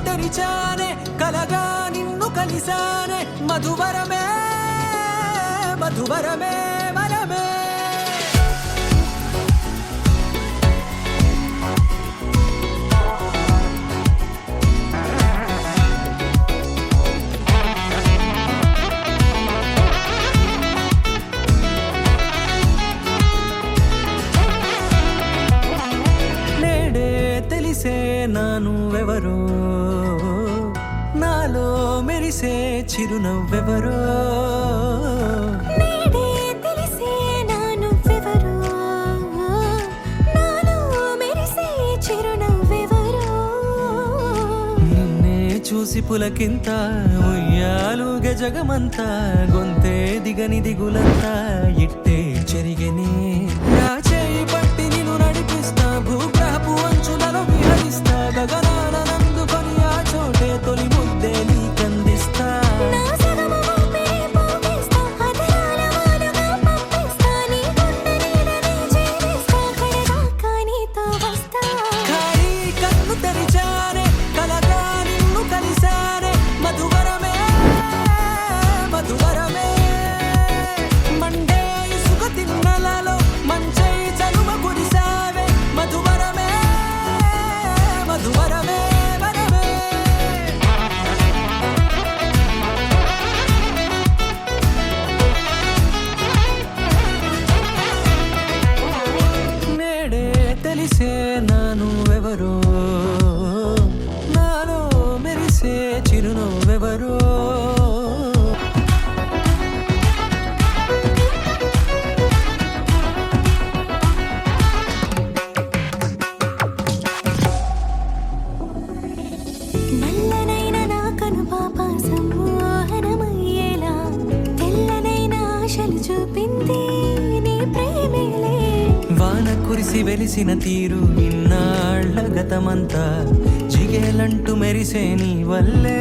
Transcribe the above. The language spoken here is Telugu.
తెరిచానే కలగా నిన్ను కలిసానే మధువరమే మధువరమే వరమే తెలిసే నానువెవరో నాలో మెరిసే చిరునవ్వెవరో నేడే తెలిసే నానువెవరో నాలో మెరిసే చిరునవ్వెవరో నిన్నే చూసి పులకింత ఉయ్యాలుగే జగమంతా గొంతే దిగని దిగులంతా ఇట్టే చెరిగెనే నా చేయి పట్టి నిన్ను నడిపిస్తా భూగ్రహపు అంచులలో విహరిస్తా గగనాన నందుకొని ఆ చోటే తొలి ముద్దే నీకందిస్తా నా సగమ ఊపిరి పోగిస్తా అదరాల వాలుగా పంపిస్తా నీ గుండె నీడనే చేరిస్తా కడదాకా నీతో వస్తా ఖాళీ కన్ను తెరిచానే కలగా నిన్ను కలిసానే మధువరమే మధువరమే మండే ఇసుక తిన్నలలో మంచై చలువ కురిసావే మధువరమే మధువరమే వరమే నేడే తెలిసే నానువెవరో నాలో మెరిసే చిరునవ్వెవరో నల్లనైన నా కనుపాప సమ్మోహనమయ్యేలా తెల్లనైన ఆశలు చూపింది నీ ప్రేమేలే వాన కురిసి వెలిసిన తీరు ఇన్నాళ్ల గతమంతా జిగేలంటూ మెరిసే నీ వల్లే